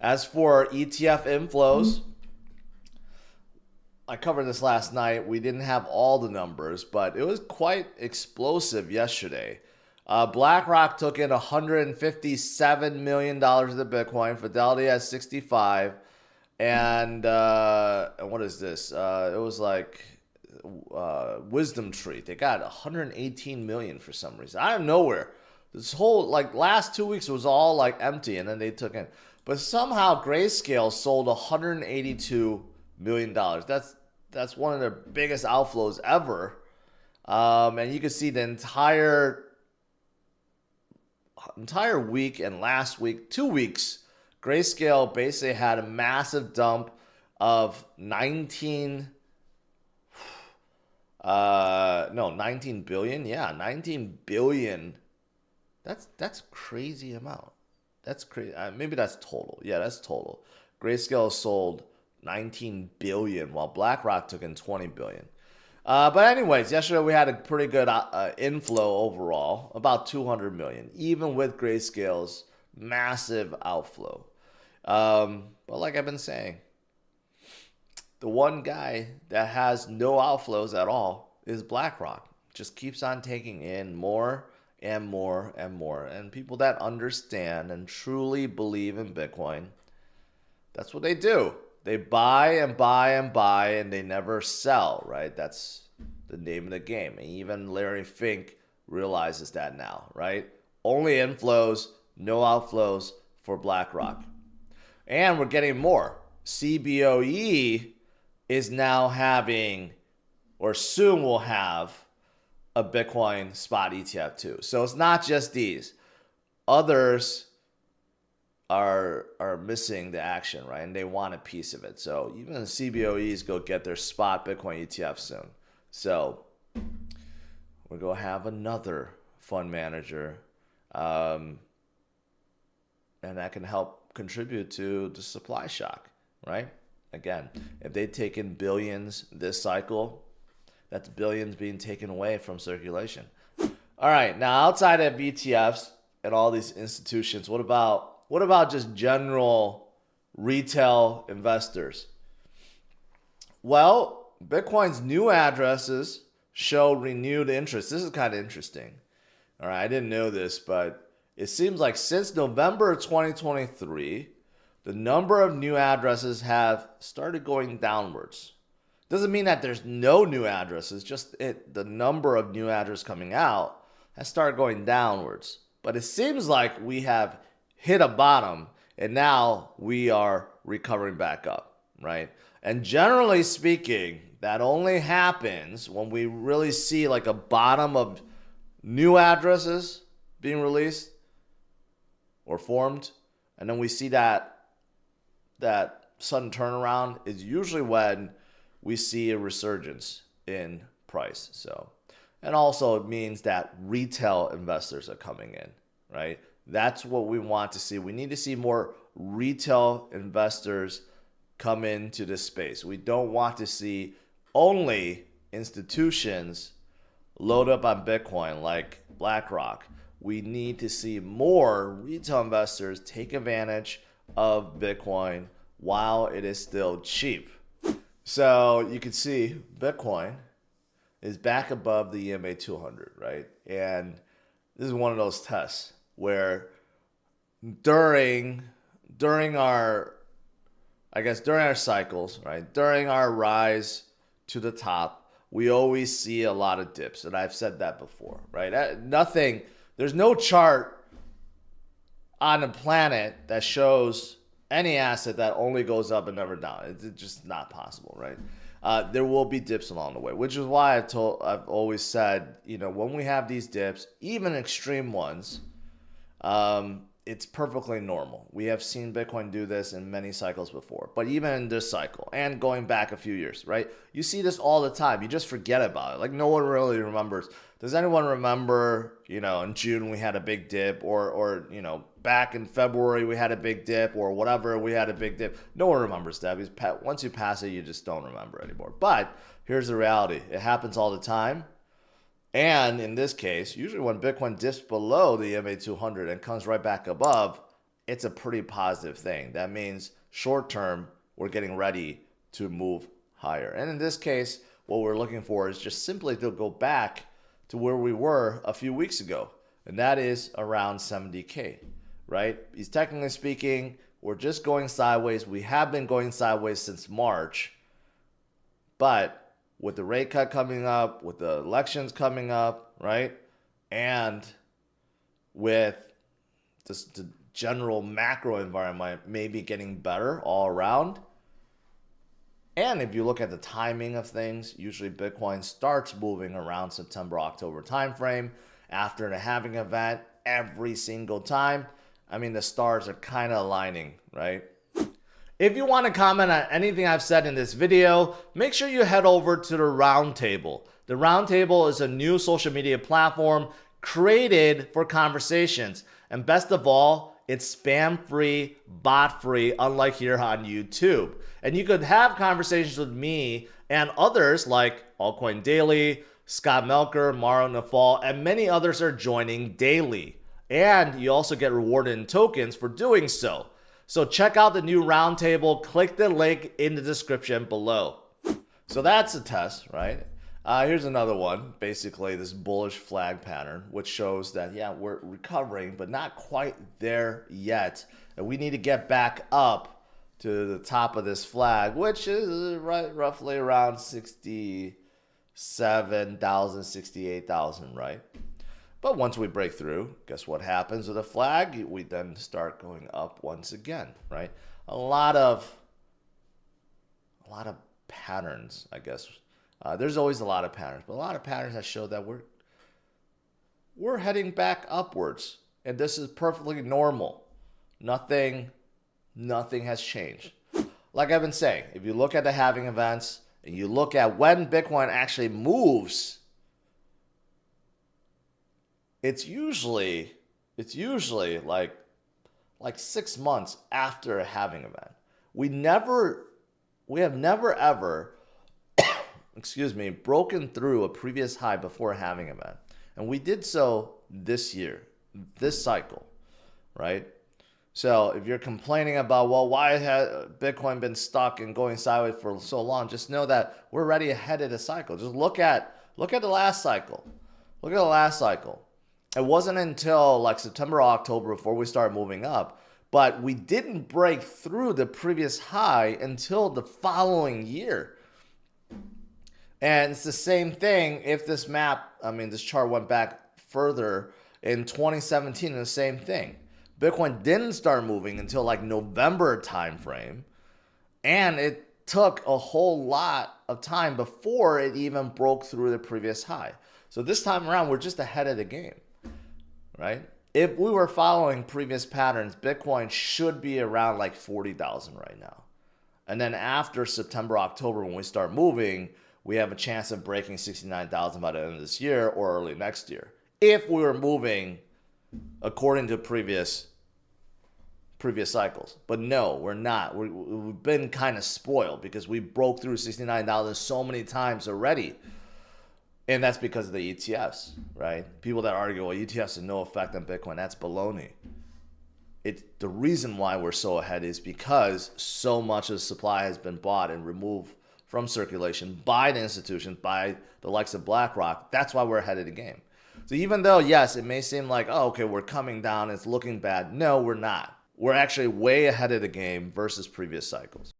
As for ETF inflows, I covered this last night. We didn't have all the numbers, but it was quite explosive yesterday. BlackRock took in $157 million of the Bitcoin. Fidelity has 65. And what is this? It was like Wisdom Tree. They got 118 million for some reason. Out of nowhere. This whole like last 2 weeks was all like empty, and then they took in. But somehow Grayscale sold $182 million. That's one of their biggest outflows ever. And you can see the entire week and last week, 2 weeks, Grayscale basically had a massive dump of 19 billion. Yeah, 19 billion. That's crazy amount. That's crazy. Maybe that's total. Yeah, that's total. Grayscale sold 19 billion while BlackRock took in 20 billion. But anyways, yesterday we had a pretty good inflow overall, about 200 million, even with Grayscale's massive outflow. But like I've been saying, the one guy that has no outflows at all is BlackRock. Just keeps on taking in more and more and more. And people that understand and truly believe in Bitcoin, that's what they do. They buy and buy and buy, and they never sell, right? That's the name of the game. And even Larry Fink realizes that now, right? Only inflows, no outflows for BlackRock. And we're getting more. CBOE is now having, or soon will have, a Bitcoin spot ETF too. So it's not just these. Others are missing the action, right? And they want a piece of it. So even the CBOEs go get their spot Bitcoin ETF soon. So we're going to have another fund manager, and that can help contribute to the supply shock, right? Again, if they take in billions this cycle, that's billions being taken away from circulation. All right, now outside of ETFs and all these institutions, what about just general retail investors? Well, Bitcoin's new addresses show renewed interest. This is kind of interesting. All right, I didn't know this, but it seems like since November of 2023, the number of new addresses have started going downwards. Doesn't mean that there's no new addresses, just the number of new addresses coming out has started going downwards. But it seems like we have hit a bottom, and now we are recovering back up, right? And generally speaking, that only happens when we really see like a bottom of new addresses being released or formed, and then we see that sudden turnaround is usually when we see a resurgence in price. So, and also it means that retail investors are coming in, right? That's what we want to see. We need to see more retail investors come into this space. We don't want to see only institutions load up on Bitcoin like BlackRock. We need to see more retail investors take advantage of Bitcoin while it is still cheap. So you can see Bitcoin is back above the EMA 200, right? And this is one of those tests where during our cycles, right? During our rise to the top, we always see a lot of dips. And I've said that before, right? There's no chart on the planet that shows any asset that only goes up and never down. It's just not possible, right? There will be dips along the way, which is why I've always said, when we have these dips, even extreme ones, it's perfectly normal. We have seen Bitcoin do this in many cycles before, but even in this cycle and going back a few years, right? You see this all the time. You just forget about it. Like no one really remembers. Does anyone remember, in June we had a big dip or back in February we had a big dip or whatever, we had a big dip? No one remembers that because once you pass it, you just don't remember anymore. But here's the reality. It happens all the time. And in this case, usually when Bitcoin dips below the EMA 200 and comes right back above, it's a pretty positive thing. That means short term, we're getting ready to move higher. And in this case, what we're looking for is just simply to go back to where we were a few weeks ago. And that is around 70K, right? Because technically speaking, we're just going sideways. We have been going sideways since March. But with the rate cut coming up, with the elections coming up, right? And with just the general macro environment maybe getting better all around. And if you look at the timing of things, usually Bitcoin starts moving around September, October timeframe after the halving event every single time. I mean, the stars are kind of aligning, right? If you want to comment on anything I've said in this video, make sure you head over to the Roundtable. The Roundtable is a new social media platform created for conversations. And best of all, it's spam-free, bot-free, unlike here on YouTube. And you could have conversations with me and others like Altcoin Daily, Scott Melker, Mauro Nafal, and many others are joining daily. And you also get rewarded in tokens for doing so. So check out the new Roundtable. Click the link in the description below. So that's a test, right? Here's another one. Basically, this bullish flag pattern, which shows that, yeah, we're recovering, but not quite there yet. And we need to get back up to the top of this flag, which is roughly around 67,000, 68,000, right? But once we break through, guess what happens with a flag? We then start going up once again, right? A lot of patterns, I guess. There's always a lot of patterns, but a lot of patterns that show that we're heading back upwards, and this is perfectly normal. Nothing has changed. Like I've been saying, if you look at the halving events and you look at when Bitcoin actually moves, it's usually like 6 months after a halving event. We have never ever broken through a previous high before a halving event. And we did so this year, this cycle, right? So if you're complaining about, well, why has Bitcoin been stuck and going sideways for so long, just know that we're already ahead of the cycle. Just look at the last cycle. Look at the last cycle. It wasn't until like September, October before we started moving up, but we didn't break through the previous high until the following year. And it's the same thing if this chart went back further in 2017, the same thing. Bitcoin didn't start moving until like November timeframe, and it took a whole lot of time before it even broke through the previous high. So this time around, we're just ahead of the game, right? If we were following previous patterns, Bitcoin should be around like 40,000 right now. And then after September, October, when we start moving, we have a chance of breaking 69,000 by the end of this year or early next year. If we were moving according to previous cycles. But no, we're not. We've been kind of spoiled because we broke through 69,000 so many times already. And that's because of the ETFs, right? People that argue, well, ETFs have no effect on Bitcoin, that's baloney. The reason why we're so ahead is because so much of the supply has been bought and removed from circulation by the institutions, by the likes of BlackRock. That's why we're ahead of the game. So even though, yes, it may seem like, oh, okay, we're coming down, it's looking bad. No, we're not. We're actually way ahead of the game versus previous cycles.